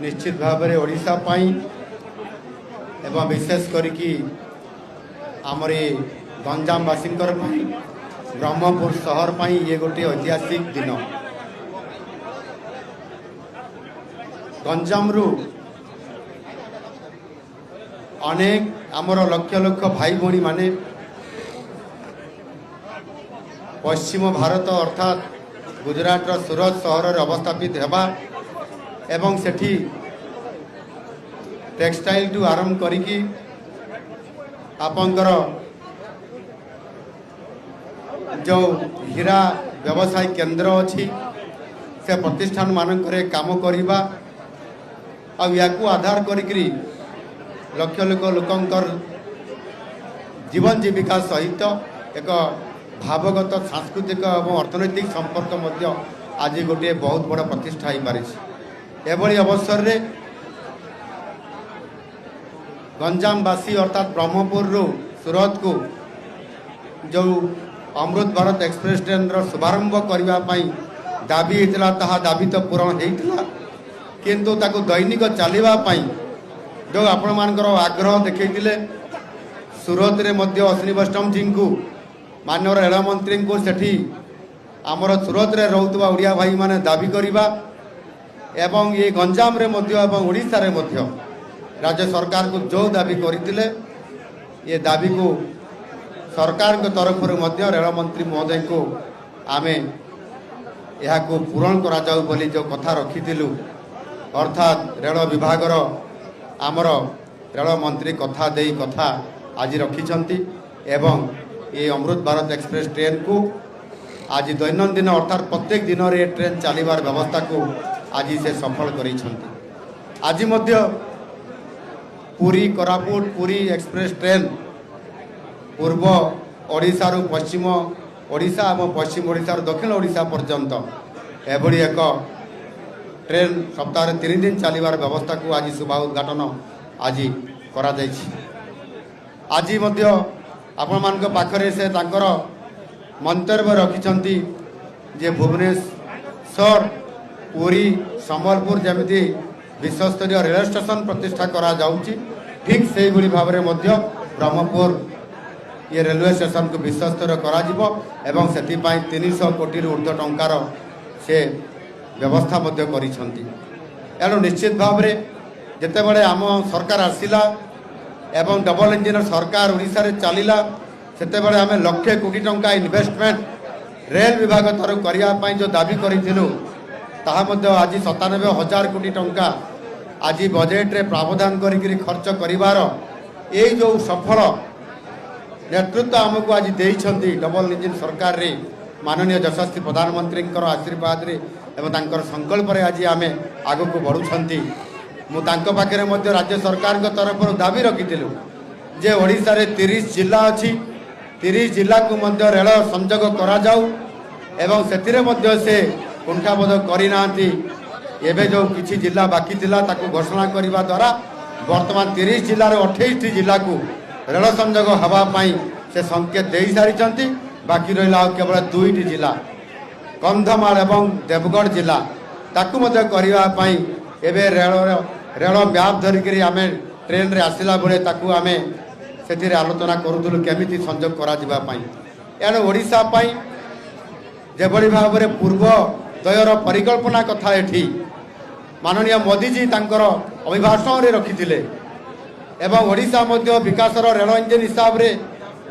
निश्चित भाव में ओडिशा पाई एवं विशेष करिकी आमर गंजामवासी ब्रह्मपुर शहर पाई ये गोटे ऐतिहासिक दिन। गंजाम रु अनेक आमर लक्ष लक्ष भाई भौणी माने पश्चिम भारत अर्थात गुजरात सूरत सहर अवस्थापित हेबा एवं सेठी टेक्सटाइल टू आरंभ करिकी आपंकर जो हीरा व्यवसाय केंद्र अच्छी से प्रतिष्ठान मानक काम करवा को आधार करी लक्ष लक्ष लोकंकर जीवन जीविका सहित एक भावगत सांस्कृतिक और अर्थनैतिक संपर्क आज गोटे बहुत बड़ा प्रतिष्ठा हो पारी। एभली अवसर रे गंजामवासी अर्थात ब्रह्मपुर रु सूरत को जो अमृत भारत एक्सप्रेस ट्रेन रो शुभारंभ करने दाबी होता ताहा दाबी तो पूरण होता किंतु ताकू दैनिक चलवाई जो आपण मानकर आग्रह देखते सूरत रे मध्य अश्विनी वैष्णव जी को माननीय रेलमंत्री को सेठी आमर सूरत रे रोहुवा ओडिया भाई माने दाबी करवा एवं ये गंजाम रे मध्य एवं ओडिशा रे मध्य राज्य सरकार को जो दाबी करते ये दाबी को सरकार के तरफ रेलमंत्री महोदय को आमे यह पूरण करा जाऊ बोली जो कथा रखीलु अर्थात रेल विभाग आमर रेल मंत्री कथा दे कथा आज रखिंट एवं ये अमृत भारत एक्सप्रेस ट्रेन को आज दैनंदिन अर्थात प्रत्येक दिन रे ट्रेन चलवार व्यवस्था को आज से सफल करिसेंती। आज मध्य पुरी कोरापुट पुरी एक्सप्रेस ट्रेन पूर्व ओडिशा रु पश्चिम ओडिशा और पश्चिम ओडिशा रु दक्षिण ओडिशा पर्यंत एभली एक ट्रेन सप्ताह 3 दिन चलवार व्यवस्था को आज शुभ उद्घाटन आज करा जायछि। आज मध्य आपण मान पाखरे से तांकर मंतव्य रखिंट जे भुवनेश्वर पुरी संबलपुर जमी विश्वस्तरीय रेल स्टेशन प्रतिष्ठा करा जाउची ठीक से भाव में ब्रह्मपुर ये रेलवे स्टेशन को विश्वस्तरीय करा जिवो एवं सेतिपाई 300 कोटी ऊर्ध्व टंकार से व्यवस्था करिसेंती। एणु निश्चित भाव में जिते बड़े आम सरकार आसिला एवं डबल इंजिन सरकार ओडिशा रे चलिला सेते बड़े आम लक्षे कोटी टंका इन्वेस्टमेंट रेल विभाग तरफ करने जो दाबी करूँ ताहा मध्य आज 97,000 कोटी टंका आज बजेट रे प्रावधान करी खर्च करिवार ये जो सफल नेतृत्व आमको आज देइछंती डबल इंजिन सरकार रे माननीय यशस्वी प्रधानमंत्री आशीर्वाद रे एवं तांकर संकल्प रे आज आमे आगु को बढ़ुछंती। मु तांको पाखरे मध्य राज्य सरकार के तरफ दाबी रखिथिलु जे ओडिशा रे 30 जिला अछि 30 जिला को मध्य रेल संजोग करा जाऊ एवं सेतिरे मध्य से कुंठाबोध करना एवं जो किसी जिला बाकी थिला ताकू घोषणा करने द्वारा वर्तमान 30 जिलार 28 जिला को रेल संजोग हवापाई से संकेत दे सारी बाकी रहा केवल 2टी जिला कंधमाल एवं देवगढ़ जिला ताकू करने एवं रेल मैप धरिकी आम ट्रेन रे आसला बेले ताकू आम से आलोचना करूँ केमी संजोग कर एणु ओडिशा जेभली भाव में पूर्व दयर परिकल्पना कथा एठी माननीय मोदीजी तांकर अभिभाषण रे रखिथिले एवं ओडिशा मध्य विकासर रेल इंजिन हिसाब रे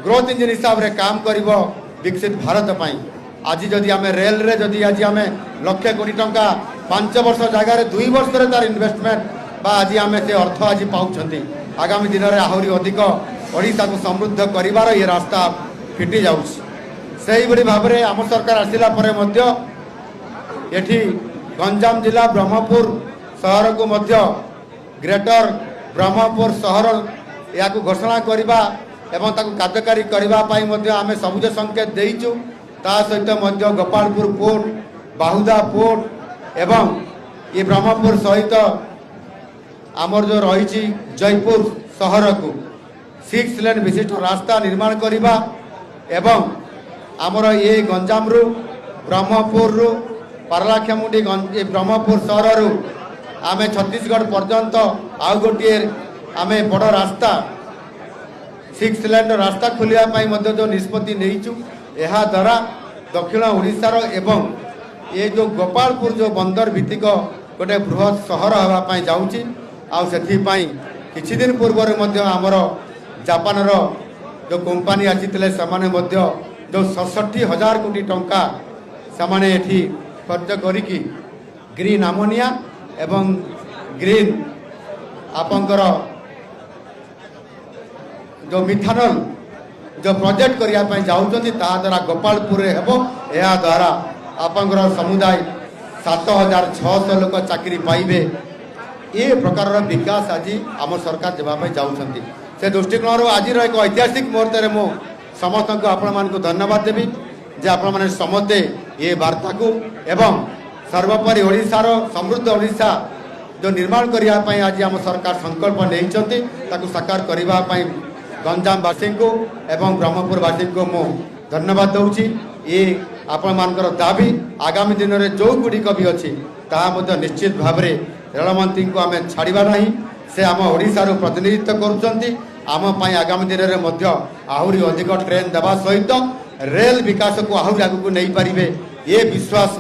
ग्रोथ इंजिन हिसाब रे काम करिवो विकसित भारत पाई। आज जदि आमे रेल रे जदि आज आमे लक्ष कोटी टंका 5 वर्ष जगह 2 वर्ष रे तार इन्वेस्टमेंट बा आज आमे से अर्थ आज पाउछंती आगामी दिन रे आहुरी अधिक ओडिशा को समृद्ध करिवार ये रास्ता फिटी जाउछ। सेही बड़ी भाव में आम सरकार आसिला परे मध्य एठी गंजाम जिला ब्रह्मपुर शहर को मध्य ग्रेटर ब्रह्मपुर शहर या घोषणा करवा एवं ताकू कार्यकारी करने आम सबुज संकेत देचु ता सहित मध्य गोपालपुर पोर्ट बाहुदा पोर्ट एवं ये ब्रह्मपुर सहित आमर जो रही जयपुर शहर को 6 लेन विशिष्ट रास्ता निर्माण करवा एवं आमर ये गंजाम रु ब्रह्मपुर रु पारलाखेमुंडी ब्रह्मपुर सहर रु आमे छत्तीसगढ़ पर्यंत आउ गोटे आमे बड़ रास्ता 6 लेन रास्ता खोलिया जो निष्पत्ति नहींचु यह द्वारा दक्षिण ओडिशार एवं ये जो गोपालपुर जो बंदर भित्तिक गोटे बृहत सहर होगापाई जाऊँगी आउपाई किछि दिन पूर्व आमर जापान जो कंपनी आसी जो 67,000 कोटी टंका से एठी खर्च करिकी ग्रीन अमोनिया एवं ग्रीन आपंकर जो मिथानल जो प्रोजेक्ट करने जाऊँगी द्वारा गोपालपुर यह द्वारा आपंकर समुदाय 7,600 लोक चाकरी पाइबे ये प्रकार विकास आज आम सरकार देवाई जाऊँगी से दृष्टिकोण आज एक ऐतिहासिक मुहूर्त में समस्त को आपण मान धन्यवाद देवी जे आपण मैंने समस्ते ये वार्ता को एवं सर्वोपरि ओडिशार समृद्ध ओडिशा जो निर्माण करने आज आम सरकार संकल्प नहीं साकार करने गंजामवासी को एवं ब्रह्मपुरवासी को मु धन्यवाद दूची ये आपण मानकर दाबी आगामी दिन में जो गुड़िक भी अच्छी ताहा निश्चित भाव में रेलमंत्री को आम छाड़ा ना से आम ओडिशार प्रतिनिधित्व करुँच आम आगामी दिन में आहरी अधिक ट्रेन देवा सहित रेल विकास को आहरी आगू नहीं पारे ये विश्वास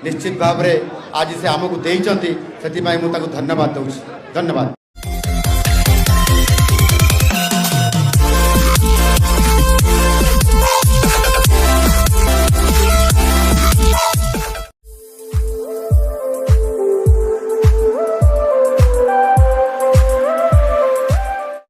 निश्चित भाव में आज से आमको देती से धन्यवाद दूसरी धन्यवाद।